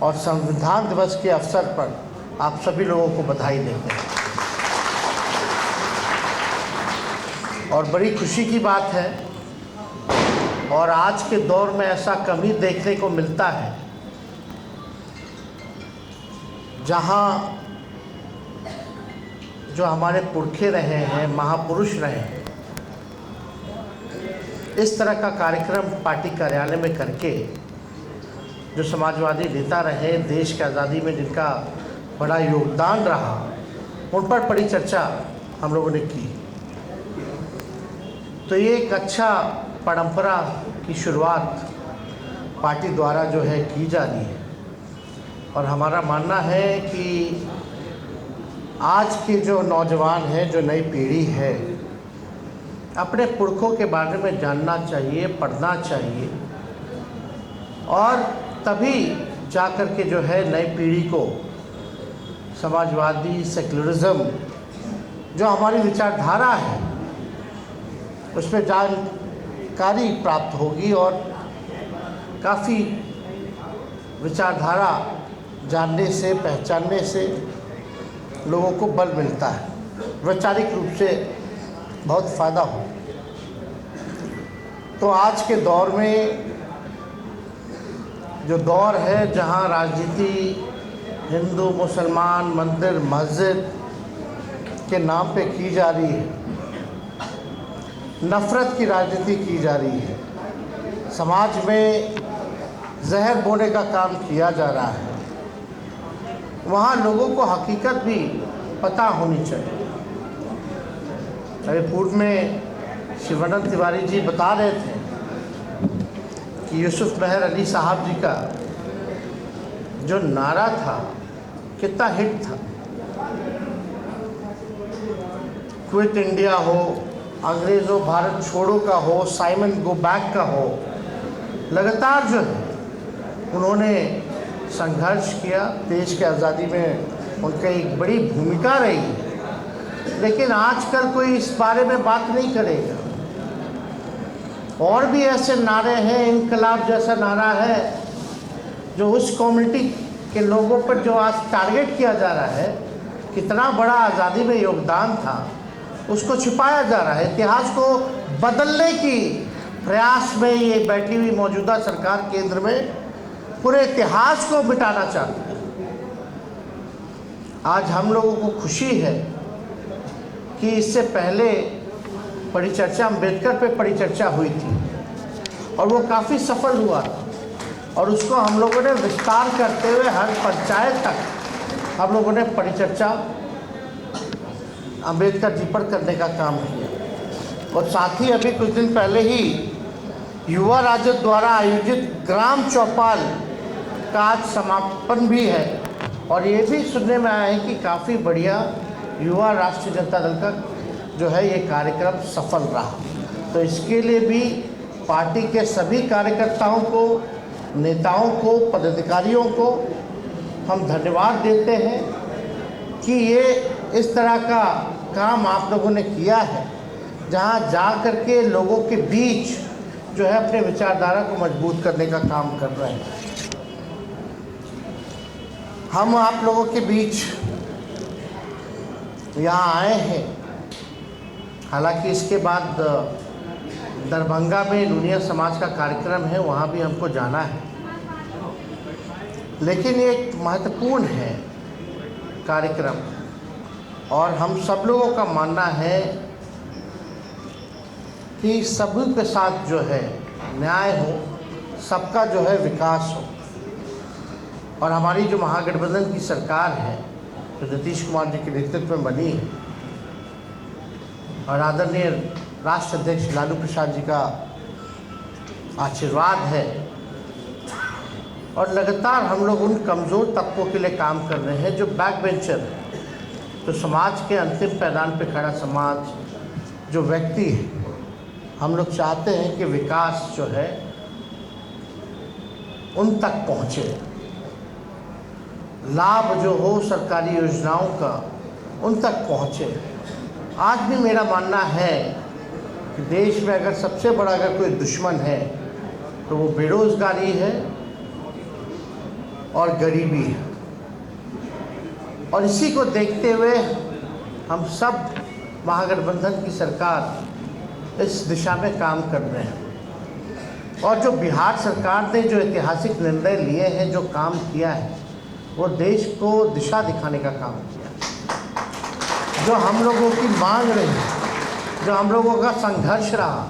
और संविधान दिवस के अवसर पर आप सभी लोगों को बधाई देते हैं। और बड़ी खुशी की बात है, और आज के दौर में ऐसा कम ही देखने को मिलता है जहाँ जो हमारे पुरखे रहे हैं, महापुरुष रहे हैं, इस तरह का कार्यक्रम पार्टी कार्यालय में करके जो समाजवादी नेता रहे, देश की आज़ादी में जिनका बड़ा योगदान रहा, उन पर बड़ी चर्चा हम लोगों ने की। तो ये एक अच्छा परंपरा की शुरुआत पार्टी द्वारा जो है की जा रही है। और हमारा मानना है कि आज के जो नौजवान हैं, जो नई पीढ़ी है, अपने पुरखों के बारे में जानना चाहिए, पढ़ना चाहिए, और तभी जा कर के जो है नई पीढ़ी को समाजवादी, सेक्युलरिज्म जो हमारी विचारधारा है उसमें जानकारी प्राप्त होगी और काफ़ी विचारधारा जानने से, पहचानने से लोगों को बल मिलता है, वैचारिक रूप से बहुत फ़ायदा हो। तो आज के दौर में जो दौर है जहां राजनीति हिंदू मुसलमान, मंदिर मस्जिद के नाम पे की जा रही है, नफ़रत की राजनीति की जा रही है, समाज में जहर बोने का काम किया जा रहा है, वहाँ लोगों को हकीकत भी पता होनी चाहिए। अभी पूर्व में शिवानंद तिवारी जी बता रहे थे कि यूसुफ मेहर अली साहब जी का जो नारा था कितना हिट था। क्विट इंडिया हो, अंग्रेज़ों भारत छोड़ो का हो, साइमन गो बैक का हो, लगातार जो है उन्होंने संघर्ष किया। देश की आज़ादी में उनकी एक बड़ी भूमिका रही, लेकिन आजकल कोई इस बारे में बात नहीं करेगा। और भी ऐसे नारे हैं, इनकलाब जैसा नारा है जो उस कम्युनिटी के लोगों पर जो आज टारगेट किया जा रहा है, कितना बड़ा आज़ादी में योगदान था, उसको छिपाया जा रहा है। इतिहास को बदलने की प्रयास में ये बैठी हुई मौजूदा सरकार केंद्र में पूरे इतिहास को मिटाना चाहती है। आज हम लोगों को खुशी है कि इससे पहले परिचर्चा अम्बेडकर पे परिचर्चा हुई थी और वो काफ़ी सफल हुआ था, और उसको हम लोगों ने विस्तार करते हुए हर पंचायत तक हम लोगों ने परिचर्चा अम्बेडकर जी पर करने का काम किया। और साथ ही अभी कुछ दिन पहले ही युवा राजद द्वारा आयोजित ग्राम चौपाल का आज समापन भी है, और ये भी सुनने में आया है कि काफ़ी बढ़िया युवा राष्ट्रीय जनता दल का जो है ये कार्यक्रम सफल रहा। तो इसके लिए भी पार्टी के सभी कार्यकर्ताओं को, नेताओं को, पदाधिकारियों को हम धन्यवाद देते हैं कि ये इस तरह का काम आप लोगों ने किया है, जहां जा कर के लोगों के बीच जो है अपने विचारधारा को मजबूत करने का काम कर रहे हैं। हम आप लोगों के बीच यहाँ आए हैं, हालांकि इसके बाद दरभंगा में लुनिया समाज का कार्यक्रम है, वहाँ भी हमको जाना है, लेकिन ये एक महत्वपूर्ण है कार्यक्रम, और हम सब लोगों का मानना है कि सभी के साथ जो है न्याय हो, सबका जो है विकास हो। और हमारी जो महागठबंधन की सरकार है, जो नीतीश कुमार जी के नेतृत्व में बनी है, और आदरणीय राष्ट्र अध्यक्ष लालू प्रसाद जी का आशीर्वाद है, और लगातार हम लोग उन कमज़ोर तबकों के लिए काम कर रहे हैं जो बैक बेंचर है, तो समाज के अंतिम पैदान पे खड़ा समाज जो व्यक्ति है, हम लोग चाहते हैं कि विकास जो है उन तक पहुँचे, लाभ जो हो सरकारी योजनाओं का उन तक पहुँचे। आज भी मेरा मानना है कि देश में अगर सबसे बड़ा अगर कोई दुश्मन है तो वो बेरोज़गारी है, और गरीबी है। और इसी को देखते हुए हम सब महागठबंधन की सरकार इस दिशा में काम कर रहे हैं। और जो बिहार सरकार ने जो ऐतिहासिक निर्णय लिए हैं, जो काम किया है, वो देश को दिशा दिखाने का काम किया। जो हम लोगों की मांग रही, जो हम लोगों का संघर्ष रहा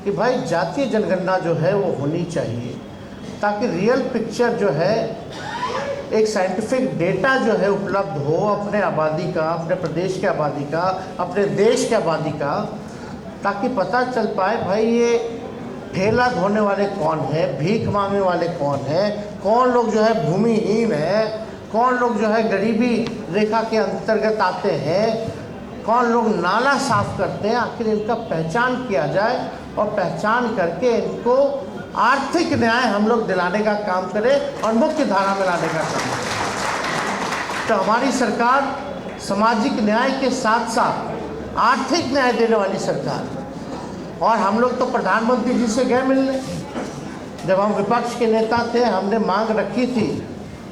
कि भाई जातीय जनगणना जो है वो होनी चाहिए, ताकि रियल पिक्चर जो है, एक साइंटिफिक डेटा जो है उपलब्ध हो अपने आबादी का, अपने प्रदेश की आबादी का, अपने देश की आबादी का, ताकि पता चल पाए भाई ये ठेला धोने वाले कौन है, भीख मांगने वाले कौन है, कौन लोग जो है भूमिहीन है, कौन लोग जो है गरीबी रेखा के अंतर्गत आते हैं, कौन लोग नाला साफ करते हैं। आखिर इनका पहचान किया जाए और पहचान करके इनको आर्थिक न्याय हम लोग दिलाने का काम करें और मुख्य धारा में लाने का काम करें। तो हमारी सरकार सामाजिक न्याय के साथ साथ आर्थिक न्याय देने वाली सरकार। और हम लोग तो प्रधानमंत्री जी से गए मिलने, जब हम विपक्ष के नेता थे, हमने मांग रखी थी।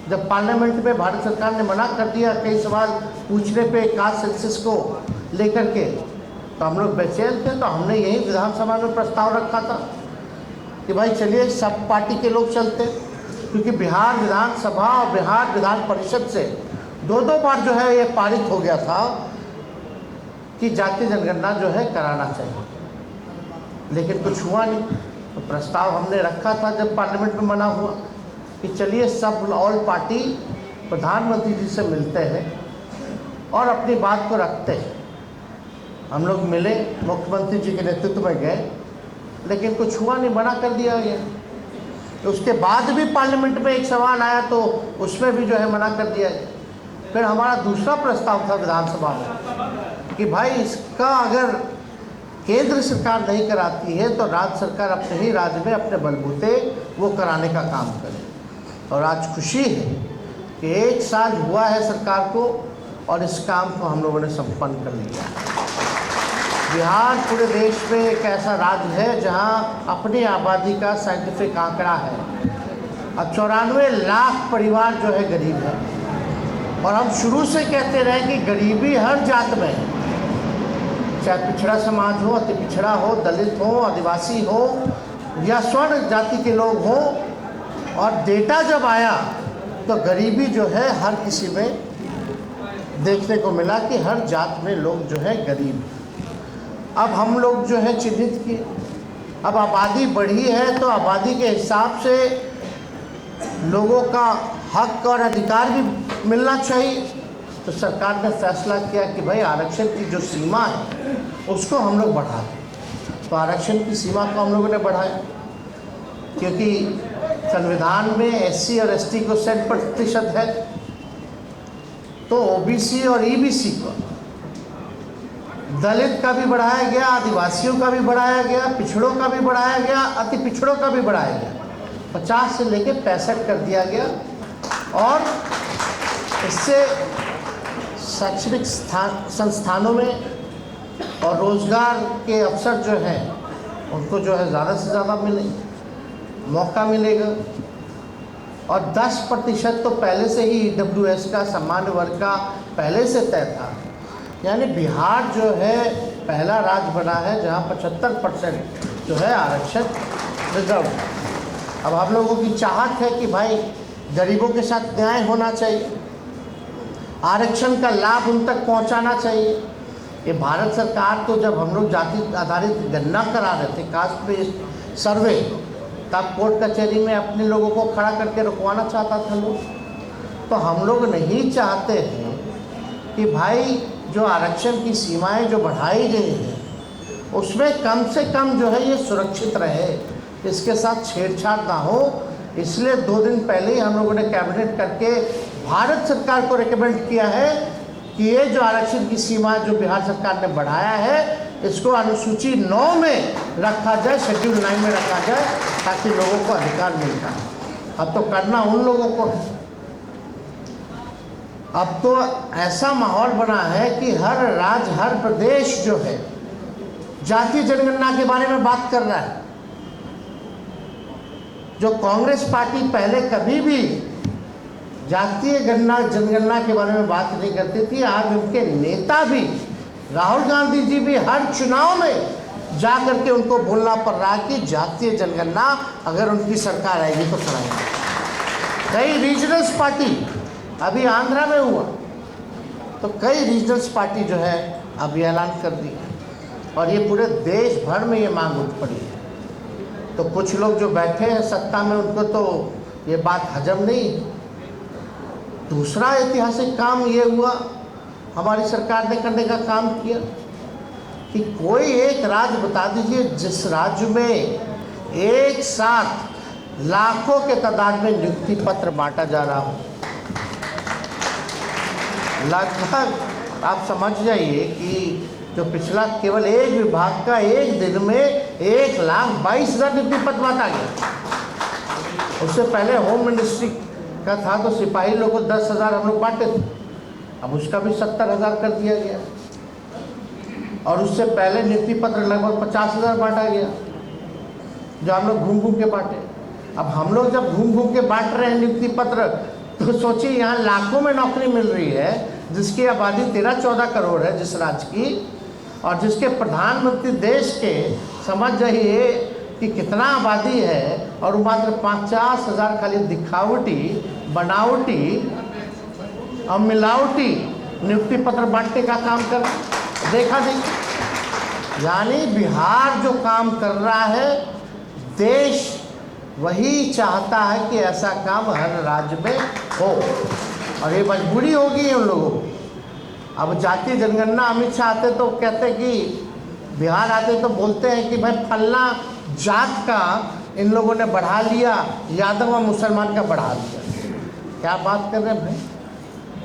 जब पार्लियामेंट में भारत सरकार ने मना कर दिया कई सवाल पूछने पे कास्ट सेंसस को लेकर के, तो हम लोग बेचैन थे। तो हमने यही विधानसभा में प्रस्ताव रखा था कि भाई चलिए सब पार्टी के लोग चलते, क्योंकि बिहार विधानसभा और बिहार विधान परिषद से दो बार जो है ये पारित हो गया था कि जातीय जनगणना जो है कराना चाहिए, लेकिन कुछ हुआ नहीं। तो प्रस्ताव हमने रखा था जब पार्लियामेंट में मना हुआ कि चलिए सब ऑल पार्टी प्रधानमंत्री जी से मिलते हैं और अपनी बात को रखते हैं। हम लोग मिले, मुख्यमंत्री जी के नेतृत्व में गए, लेकिन कुछ हुआ नहीं, मना कर दिया गया। तो उसके बाद भी पार्लियामेंट में एक सवाल आया तो उसमें भी जो है मना कर दिया गया। फिर हमारा दूसरा प्रस्ताव था विधानसभा में कि भाई इसका अगर केंद्र सरकार नहीं कराती है तो राज्य सरकार अपने ही राज्य में अपने बलबूते वो कराने का काम करे। और आज खुशी है कि 1 साल हुआ है सरकार को और इस काम को हम लोगों ने संपन्न कर लिया है। बिहार पूरे देश में एक ऐसा राज्य है जहां अपनी आबादी का साइंटिफिक आंकड़ा है। अब 94 लाख परिवार जो है गरीब है, और हम शुरू से कहते रहे कि गरीबी हर जात में है, चाहे पिछड़ा समाज हो, अति पिछड़ा हो, दलित हो, आदिवासी हो या स्वर्ण जाति के लोग हो। और डेटा जब आया तो गरीबी जो है हर किसी में देखने को मिला कि हर जात में लोग जो है गरीब। अब हम लोग जो है चिन्हित किए, अब आबादी बढ़ी है तो आबादी के हिसाब से लोगों का हक और अधिकार भी मिलना चाहिए। तो सरकार ने फैसला किया कि भाई आरक्षण की जो सीमा है उसको हम लोग बढ़ा दें। तो आरक्षण की सीमा को हम लोगों ने बढ़ाया, क्योंकि संविधान में SC और ST को 100% है, तो OBC और EBC को, दलित का भी बढ़ाया गया, आदिवासियों का भी बढ़ाया गया, पिछड़ों का भी बढ़ाया गया, अति पिछड़ों का भी बढ़ाया गया। 50 से लेके 65 कर दिया गया। और इससे शैक्षणिक संस्थानों में और रोज़गार के अवसर जो हैं उनको जो है ज़्यादा से ज़्यादा मौका मिलेगा। और 10% तो पहले से ही EWS का, सामान्य वर्ग का पहले से तय था। यानी बिहार जो है पहला राज्य बना है जहां 75% जो है आरक्षण रिजर्व। अब हम लोगों की चाहत है कि भाई गरीबों के साथ न्याय होना चाहिए, आरक्षण का लाभ उन तक पहुंचाना चाहिए। ये भारत सरकार तो जब हम लोग जाति आधारित गणना करा रहे थे, कास्ट बेस्ड सर्वे, तब कोर्ट कचहरी में अपने लोगों को खड़ा करके रुकवाना चाहता था लोग। तो हम लोग नहीं चाहते हैं कि भाई जो आरक्षण की सीमाएं जो बढ़ाई गई हैं उसमें कम से कम जो है ये सुरक्षित रहे, इसके साथ छेड़छाड़ ना हो। इसलिए 2 दिन पहले ही हम लोगों ने कैबिनेट करके भारत सरकार को रिकमेंड किया है कि ये जो आरक्षण की सीमा जो बिहार सरकार ने बढ़ाया है इसको अनुसूची 9 में रखा जाए, शेड्यूल 9 में रखा जाए, ताकि लोगों को अधिकार मिल जाए। अब तो करना उन लोगों को है। अब तो ऐसा माहौल बना है कि हर राज्य, हर प्रदेश जो है जातीय जनगणना के बारे में बात कर रहा है। जो कांग्रेस पार्टी पहले कभी भी जातीय जनगणना के बारे में बात नहीं करती थी। आज उनके नेता भी, राहुल गांधी जी भी हर चुनाव में जा करके उनको बोलना पड़ रहा है कि जातीय जनगणना अगर उनकी सरकार आएगी तो कराएंगे। कई रीजनल्स पार्टी, अभी आंध्रा में हुआ तो कई रीजनल्स पार्टी जो है अभी ऐलान कर दी और ये पूरे देश भर में ये मांग उठ पड़ी है। तो कुछ लोग जो बैठे हैं सत्ता में उनको तो ये बात हजम नहीं। दूसरा ऐतिहासिक काम ये हुआ, हमारी सरकार ने करने का काम किया कि कोई एक राज्य बता दीजिए जिस राज्य में एक साथ लाखों के तादाद में नियुक्ति पत्र बांटा जा रहा हो। लगभग आप समझ जाइए कि जो पिछला केवल एक विभाग का एक दिन में 1,22,000 नियुक्ति पत्र बांटा गया। उससे पहले होम मिनिस्ट्री का था तो सिपाही लोग को 10,000 हम लोग बांटे थे, अब उसका भी 70,000 कर दिया गया। और उससे पहले नियुक्ति पत्र लगभग 50,000 बांटा गया जो हम लोग घूम घूम के बांटे। अब हम लोग जब घूम घूम के बांट रहे हैं नियुक्ति पत्र तो सोचिए यहाँ लाखों में नौकरी मिल रही है, जिसकी आबादी 13-14 करोड़ है जिस राज्य की, और जिसके प्रधानमंत्री देश के समझ जाइए कि कितना आबादी है, और वो मात्र 50,000 खाली दिखावटी, बनावटी और मिलावटी नियुक्ति पत्र बांटने का काम कर देखा देखिए। यानी बिहार जो काम कर रहा है, देश वही चाहता है कि ऐसा काम हर राज्य में हो, और ये मजबूरी होगी उन लोगों को। अब जातीय जनगणना अमित शाह आते तो कहते कि बिहार आते तो बोलते हैं कि भाई फलना जात का इन लोगों ने बढ़ा लिया, यादव और मुसलमान का बढ़ा दिया। क्या बात कर रहे हैं भाई,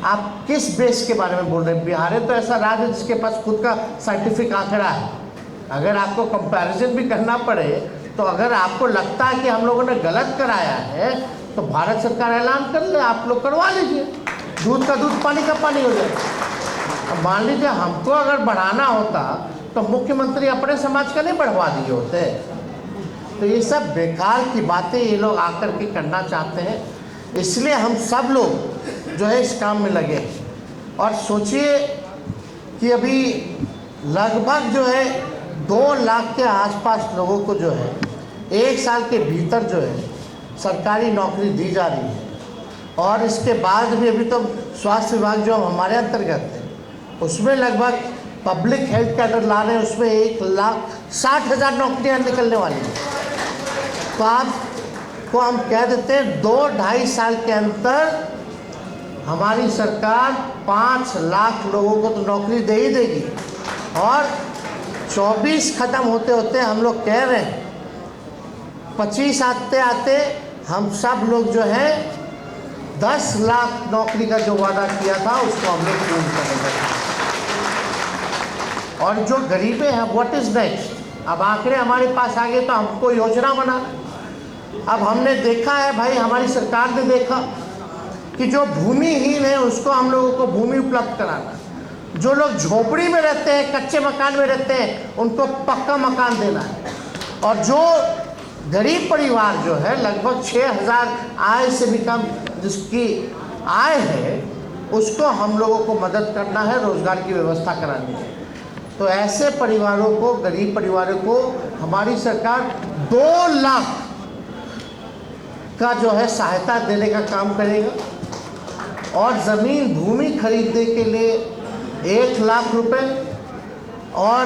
आप किस बेस के बारे में बोल रहे हैं? बिहार तो ऐसा राज्य है जिसके पास खुद का साइंटिफिक आंकड़ा है। अगर आपको कंपैरिजन भी करना पड़े तो अगर आपको लगता है कि हम लोगों ने गलत कराया है तो भारत सरकार ऐलान कर ले, आप लोग करवा लीजिए, दूध का दूध पानी का पानी हो जाए। अब मान लीजिए हमको अगर बढ़ाना होता तो मुख्यमंत्री अपने समाज का नहीं बढ़वा दिए होते। तो ये सब बेकार की बातें ये लोग आकर के करना चाहते हैं, इसलिए हम सब लोग जो है इस काम में लगे। और सोचिए कि अभी लगभग जो है 2 लाख के आसपास लोगों को जो है 1 साल के भीतर जो है सरकारी नौकरी दी जा रही है। और इसके बाद भी अभी तो स्वास्थ्य विभाग जो हमारे अंतर्गत है उसमें लगभग पब्लिक हेल्थ कैडर ला रहे हैं, उसमें 1,60,000 नौकरियां निकलने वाली हैं। तो आपको हम कह देते हैं 2-2.5 साल के अंदर हमारी सरकार 5 लाख लोगों को तो नौकरी दे ही देगी। और 24 ख़त्म होते होते हम लोग कह रहे हैं 25 आते आते हम सब लोग जो है 10 लाख नौकरी का जो वादा किया था उसको हम लोग पूर्ण करेंगे। और जो गरीबे हैं, व्हाट इज़ नेक्स्ट? अब आंकड़े हमारे पास आ गए तो हमको योजना बना। अब हमने देखा है भाई, हमारी सरकार ने देखा कि जो भूमिहीन है उसको हम लोगों को भूमि उपलब्ध कराना, जो लोग झोपड़ी में रहते हैं, कच्चे मकान में रहते हैं, उनको पक्का मकान देना है। और जो गरीब परिवार जो है लगभग 6,000 आय से भी कम जिसकी आय है उसको हम लोगों को मदद करना है, रोज़गार की व्यवस्था करानी है। तो ऐसे परिवारों को, गरीब परिवारों को हमारी सरकार 2 लाख का जो है सहायता देने का काम करेगा। और ज़मीन भूमि खरीदने के लिए 1 लाख रुपए, और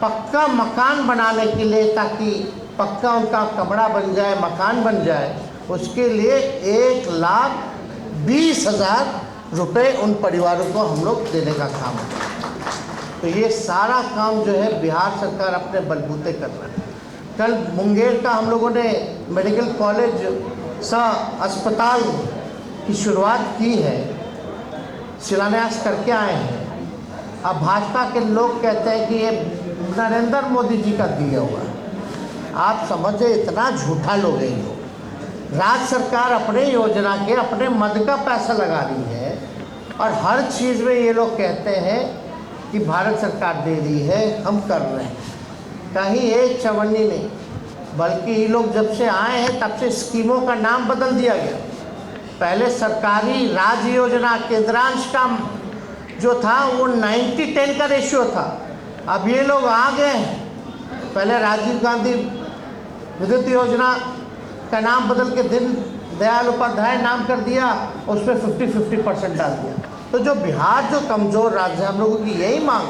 पक्का मकान बनाने के लिए ताकि पक्का उनका कमरा बन जाए, मकान बन जाए, उसके लिए 1,20,000 रुपये उन परिवारों को हम लोग देने का काम है। तो ये सारा काम जो है बिहार सरकार अपने बलबूते कर रहा है। कल मुंगेर का हम लोगों ने मेडिकल कॉलेज सा अस्पताल की शुरुआत की है, शिलान्यास करके आए हैं। अब भाजपा के लोग कहते हैं कि ये नरेंद्र मोदी जी का दिया हुआ है। आप समझे इतना झूठा लोग हैं ये लोग। राज्य सरकार अपने योजना के अपने मद का पैसा लगा रही है और हर चीज़ में ये लोग कहते हैं कि भारत सरकार दे रही है, हम कर रहे हैं। कहीं एक चवन्नी नहीं, बल्कि ये लोग जब से आए हैं तब से स्कीमों का नाम बदल दिया गया। पहले सरकारी राज्य योजना केंद्रांश का जो था वो 90-10 का रेशियो था। अब ये लोग आ गए हैं, पहले राजीव गांधी विद्युत योजना का नाम बदल के दीन दयाल उपाध्याय नाम कर दिया, उस पर 50-50% डाल दिया। तो जो बिहार जो कमज़ोर राज्य है, हम लोगों की यही मांग,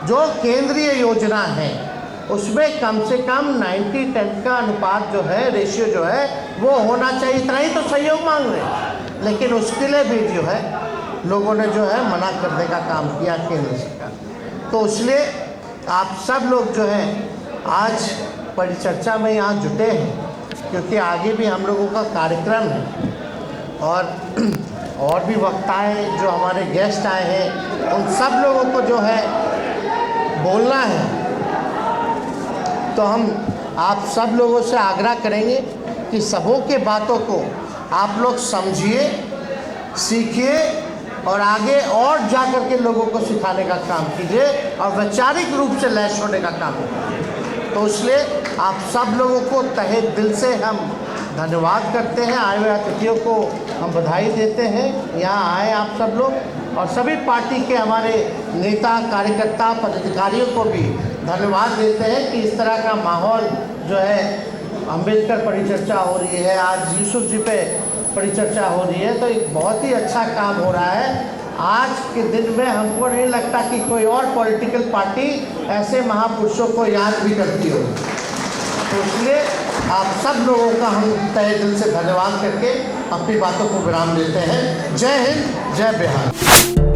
जो केंद्रीय योजना है उसमें कम से कम 90-10 का अनुपात जो है, रेशियो जो है वो होना चाहिए। इतना ही तो सहयोग मांग रहे हैं, लेकिन उसके लिए भी जो है लोगों ने जो है मना करने का काम किया केंद्र सरकार। तो इसलिए आप सब लोग जो है आज परिचर्चा में यहाँ जुटे हैं, क्योंकि आगे भी हम लोगों का कार्यक्रम है और भी वक्ताएँ जो हमारे गेस्ट आए हैं उन सब लोगों को जो है बोलना है। तो हम आप सब लोगों से आग्रह करेंगे कि सबों के बातों को आप लोग समझिए, सीखिए और आगे और जा कर के लोगों को सिखाने का काम कीजिए और वैचारिक रूप से लैस होने का काम कीजिए। तो इसलिए आप सब लोगों को तहे दिल से हम धन्यवाद करते हैं। आए हुए अतिथियों को हम बधाई देते हैं, यहाँ आए आप सब लोग, और सभी पार्टी के हमारे नेता कार्यकर्ता पदाधिकारियों को भी धन्यवाद देते हैं कि इस तरह का माहौल जो है, अंबेडकर परिचर्चा हो रही है, आज यूसुफ जी पे परिचर्चा हो रही है, तो एक बहुत ही अच्छा काम हो रहा है। आज के दिन में हमको नहीं लगता कि कोई और पॉलिटिकल पार्टी ऐसे महापुरुषों को याद भी करती हो। तो इसलिए आप सब लोगों का हम तहे दिल से धन्यवाद करके अपनी बातों को विराम देते हैं। जय हिंद, जय बिहार।